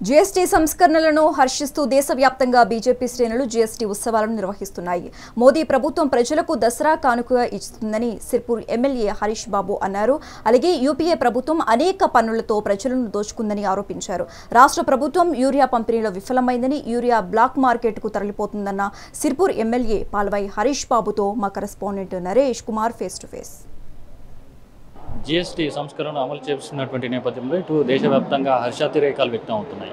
GST సంస్కరణలను హర్షిస్తూ దేశవ్యాప్తంగా BJP శ్రేణులు జీఎస్టీ ఉత్సవాలను నిర్వహిస్తున్నాయి. మోదీ ప్రభుత్వం ప్రజలకు దసరా కానుకగా ఇస్తుందని సిర్పూర్ ఎమ్మెల్యే హరీష్ బాబు అన్నారు. అలాగే యూపీఏ ప్రభుత్వం అనేక పన్నులతో ప్రజలను దోచుకుందని ఆరోపించారు. రాష్ట్ర ప్రభుత్వం యూరియా పంపిణీలో విఫలమైందని, యూరియా బ్లాక్ మార్కెట్కు తరలిపోతుందన్న సిర్పూర్ ఎమ్మెల్యే పాల్వాయి హరీష్ బాబుతో మా correspondent Naresh Kumar face to face. GST సంస్కరణ అమలు చేస్తున్నటువంటి నేపథ్యంలో ఇటు దేశవ్యాప్తంగా హర్షాతిరేకాలు వ్యక్తం అవుతున్నాయి.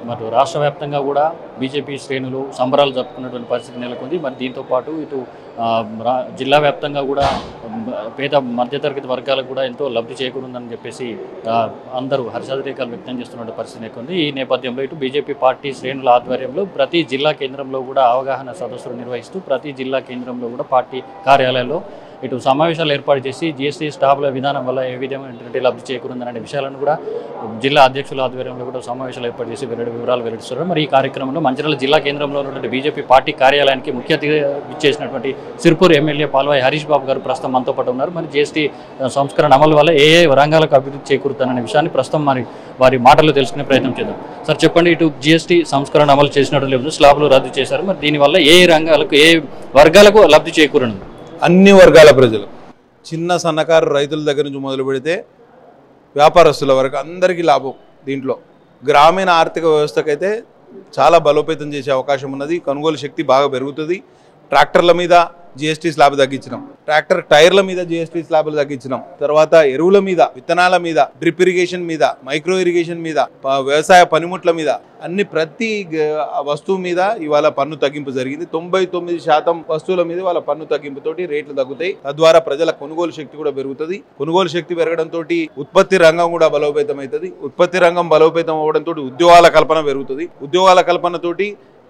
మరి రాష్ట్ర వ్యాప్తంగా కూడా బీజేపీ శ్రేణులు సంబరాలు జరుపుకున్నటువంటి పరిస్థితి నెలకొంది. మరి దీంతోపాటు ఇటు జిల్లా వ్యాప్తంగా కూడా పేద మధ్యతరగతి వర్గాలకు కూడా ఎంతో లబ్ధి చేకూరుందని చెప్పేసి అందరూ హర్షాతిరేకాలు వ్యక్తం చేస్తున్న పరిస్థితి నెలకొంది. ఈ నేపథ్యంలో ఇటు బీజేపీ పార్టీ శ్రేణుల ఆధ్వర్యంలో ప్రతి జిల్లా కేంద్రంలో కూడా అవగాహన సదస్సులు నిర్వహిస్తూ ప్రతి జిల్లా కేంద్రంలో కూడా పార్టీ కార్యాలయాల్లో ఇటు సమావేశాలు ఏర్పాటు చేసి జీఎస్టీ స్టాఫ్ల విధానం వల్ల ఏ విధమైనటువంటి లబ్ధి చేకూరుందనే విషయాలను కూడా జిల్లా అధ్యక్షుల ఆధ్వర్యంలో కూడా సమావేశాలు ఏర్పాటు చేసి వివరాలు వెల్లడిస్తున్నారు. మరి ఈ కార్యక్రమంలో మంచిర్యాల జిల్లా కేంద్రంలో ఉన్నటువంటి బీజేపీ పార్టీ కార్యాలయానికి ముఖ్య అతిథిగా ఇచ్చేసినటువంటి సిర్పూర్ ఎమ్మెల్యే పాల్వాయి హరీష్ బాబు గారు ప్రస్తుతం మనతో పాటు ఉన్నారు. మరి జీఎస్టీ సంస్కరణ అమలు వల్ల ఏ రంగాలకు అభివృద్ధి చేకూరుతాననే విషయాన్ని ప్రస్తుతం మరి వారి మాటల్లో తెలుసుకునే ప్రయత్నం చేద్దాం. సార్ చెప్పండి, ఇటు జీఎస్టీ సంస్కరణ అమలు చేసినట్టు లేదు, స్లాబులు రద్దు చేశారు. మరి దీనివల్ల ఏ రంగాలకు ఏ వర్గాలకు లబ్ధి చేకూరనుంది? అన్ని వర్గాల ప్రజలు, చిన్న సన్నకారు రైతుల దగ్గర నుంచి మొదలు పెడితే వ్యాపారస్తుల వరకు అందరికీ లాభం. దీంట్లో గ్రామీణ ఆర్థిక వ్యవస్థకైతే చాలా బలోపేతం చేసే అవకాశం ఉన్నది. కొనుగోలు శక్తి బాగా పెరుగుతుంది. ట్రాక్టర్ల మీద జీఎస్టీ స్లాబ్ తగ్గించినాం, ట్రాక్టర్ టైర్ల మీద జీఎస్టీ స్లాబ్లు తగ్గించినాం, తర్వాత ఎరువుల మీద, విత్తనాల మీద, డ్రిప్ ఇరిగేషన్ మీద, మైక్రో ఇరిగేషన్ మీద, వ్యవసాయ పనిముట్ల మీద, అన్ని ప్రతి వస్తువు మీద ఇవాళ పన్ను తగ్గింపు జరిగింది. 99% వస్తువుల మీద వాళ్ళ పన్ను తగ్గింపుతోటి రేట్లు తగ్గుతాయి. తద్వారా ప్రజల కొనుగోలు శక్తి కూడా పెరుగుతుంది. కొనుగోలు శక్తి పెరగడంతో ఉత్పత్తి రంగం కూడా బలోపేతం అవుతుంది. ఉత్పత్తి రంగం బలోపేతం అవ్వడంతో ఉద్యోగాల కల్పన పెరుగుతుంది. ఉద్యోగాల కల్పనతోటి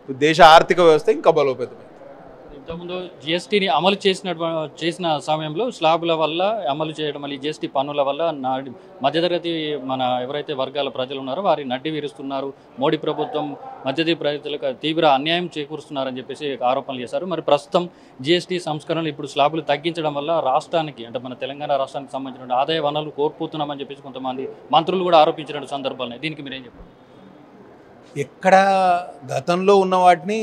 దేశ ఆర్థిక వ్యవస్థ ఇంకా బలోపేతం. ఇంతకుముందు జీఎస్టీని అమలు చేసిన సమయంలో స్లాబుల వల్ల అమలు చేయడం, మళ్ళీ జీఎస్టీ పన్నుల వల్ల మధ్యతరగతి ఎవరైతే వర్గాల ప్రజలు ఉన్నారో వారి నడ్డి విరుస్తున్నారు, మోడీ ప్రభుత్వం మధ్యతరగతి ప్రజలకు తీవ్ర అన్యాయం చేకూరుస్తున్నారని చెప్పేసి ఆరోపణలు చేశారు. మరి ప్రస్తుతం జీఎస్టీ సంస్కరణలు ఇప్పుడు స్లాబులు తగ్గించడం వల్ల రాష్ట్రానికి, అంటే మన తెలంగాణ రాష్ట్రానికి సంబంధించిన ఆదాయ వనరులు కోల్పోతున్నామని చెప్పేసి కొంతమంది మంత్రులు కూడా ఆరోపించిన సందర్భాలు, దీనికి మీరేం చెప్పారు? ఎక్కడ గతంలో ఉన్న వాటిని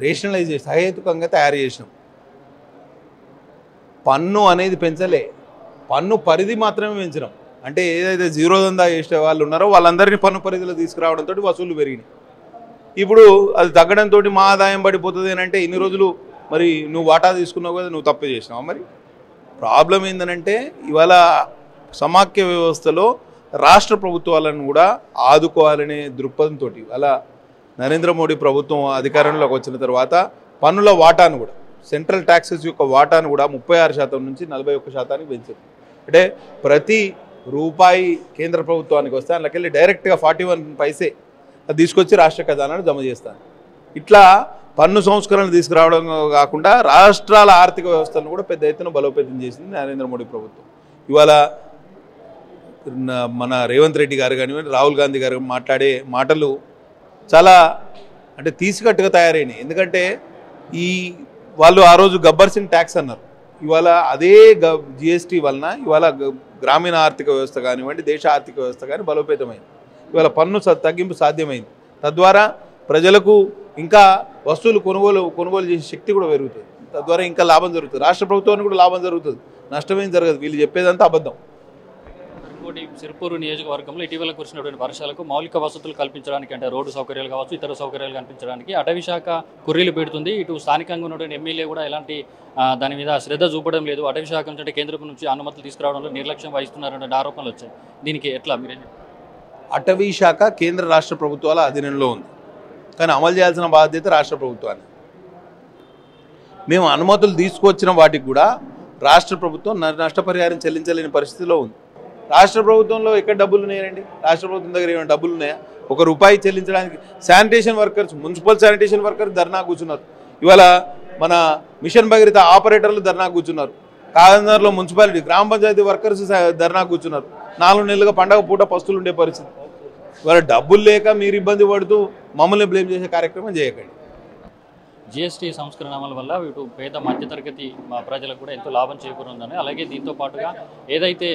రేషనలైజ్ చేసి సహేతుకంగా తయారు చేసినాం. పన్ను అనేది పెంచలే, పన్ను పరిధి మాత్రమే పెంచినాం. అంటే ఏదైతే జీరో దందా చేసే వాళ్ళు ఉన్నారో వాళ్ళందరినీ పన్ను పరిధిలో తీసుకురావడంతో వసూళ్లు పెరిగినాయి. ఇప్పుడు అది తగ్గడంతో మా ఆదాయం పడిపోతుంది అని అంటే ఇన్ని రోజులు మరి నువ్వు వాటా తీసుకున్నావు కదా, నువ్వు తప్పు చేసినావు. మరి ప్రాబ్లం ఏంటంటే ఇవాళ సమాఖ్య వ్యవస్థలో రాష్ట్ర ప్రభుత్వాలను కూడా ఆదుకోవాలనే దృక్పథంతో అలా నరేంద్ర మోడీ ప్రభుత్వం అధికారంలోకి వచ్చిన తర్వాత పన్నుల వాటాను కూడా, సెంట్రల్ ట్యాక్సెస్ యొక్క వాటాను కూడా 36% నుంచి 41% పెంచింది. అంటే ప్రతి రూపాయి కేంద్ర ప్రభుత్వానికి వస్తే అందులోకెళ్ళి డైరెక్ట్గా 41 పైసే అది తీసుకొచ్చి రాష్ట్ర ఖజానాను జమ చేస్తాను. ఇట్లా పన్ను సంస్కరణలు తీసుకురావడం కాకుండా రాష్ట్రాల ఆర్థిక వ్యవస్థలను కూడా పెద్ద ఎత్తున బలోపేతం చేసింది నరేంద్ర మోడీ ప్రభుత్వం. ఇవాళ మన రేవంత్ రెడ్డి గారు కానివ్వండి, రాహుల్ గాంధీ గారు మాట్లాడే మాటలు చాలా అంటే తీసికట్టుగా తయారైనాయి. ఎందుకంటే వాళ్ళు ఆ రోజు గబ్బర్ సింగ్ ట్యాక్స్ అన్నారు. ఇవాళ అదే జిఎస్టీ వలన ఇవాళ గ్రామీణ ఆర్థిక వ్యవస్థ కానివ్వండి, దేశ ఆర్థిక వ్యవస్థ కానీ బలోపేతమైంది. ఇవాళ పన్ను తగ్గింపు సాధ్యమైంది. తద్వారా ప్రజలకు ఇంకా వస్తువులు కొనుగోలు చేసే శక్తి కూడా పెరుగుతుంది. తద్వారా ఇంకా లాభం జరుగుతుంది. రాష్ట్ర ప్రభుత్వానికి కూడా లాభం జరుగుతుంది, నష్టమేం జరగదు. వీళ్ళు చెప్పేదంతా అబద్ధం. ఇంకోటి, సిర్పూరు నియోజకవర్గంలో ఇటీవల కురిసినటువంటి వర్షాలకు మౌలిక వసతులు కల్పించడానికి, అంటే రోడ్డు సౌకర్యాలు కావచ్చు, ఇతర సౌకర్యాలు కల్పించడానికి అటవీ శాఖ కుర్రీలు పెడుతుంది. ఇటు స్థానికంగా ఉన్నటువంటి ఎమ్మెల్యే కూడా ఎలాంటి దాని మీద శ్రద్ధ చూపడం లేదు. అటవీ శాఖ నుంచి కేంద్రం నుంచి అనుమతులు తీసుకురావడంలో నిర్లక్ష్యం వహిస్తున్నారనే ఆరోపణలు వచ్చాయి. దీనికి ఎట్లా మీరేం చెప్తారు? అటవీ శాఖ కేంద్ర రాష్ట్ర ప్రభుత్వాల అధీనంలో ఉంది, కానీ అమలు చేయాల్సిన బాధ్యత రాష్ట్ర ప్రభుత్వాన్ని. మేము అనుమతులు తీసుకొచ్చిన వాటికి కూడా రాష్ట్ర ప్రభుత్వం నష్టపరిహారం చెల్లించలేని పరిస్థితిలో ఉంది. రాష్ట్ర ప్రభుత్వంలో ఎక్కడ డబ్బులు ఉన్నాయండి? రాష్ట్ర ప్రభుత్వం దగ్గర ఏమైనా డబ్బులు ఉన్నాయా? ₹1 చెల్లించడానికి sanitation workers, municipal sanitation workers ధర్నా కూర్చున్నారు. ఇవాళ మన మిషన్ భగీరథ ఆపరేటర్లు ధర్నా కూర్చున్నారు. కాగంజర్లో మున్సిపాలిటీ గ్రామ పంచాయతీ వర్కర్స్ ధర్నా కూర్చున్నారు. 4 నెలలుగా పండగ పూట పస్తులు ఉండే పరిస్థితి. ఇవాళ డబ్బులు లేక మీరు ఇబ్బంది పడుతూ మమ్మల్ని బ్లేమ్ చేసే కార్యక్రమం చేయకండి. జిఎస్టీ సంస్కరణ అమలు వల్ల ఇటు పేద మధ్యతరగతి ప్రజలకు కూడా ఎంతో లాభం చేకూరుందని, అలాగే దీంతో పాటుగా ఏదైతే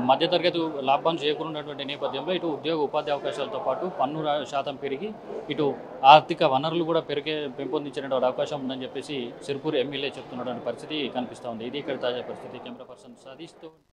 మధ్యతరగతి లాభం చేకూరున్నటువంటి నేపథ్యంలో ఇటు ఉద్యోగ ఉపాధి అవకాశాలతో పాటు పన్ను శాతం పెరిగి ఇటు ఆర్థిక వనరులు కూడా పెంపొందించినటువంటి అవకాశం ఉందని చెప్పేసి సిర్పూర్ ఎమ్మెల్యే చెప్తున్నటువంటి పరిస్థితి కనిపిస్తూ ఉంది. ఇది ఇక్కడ తాజా పరిస్థితి. Camera person సతీష్తో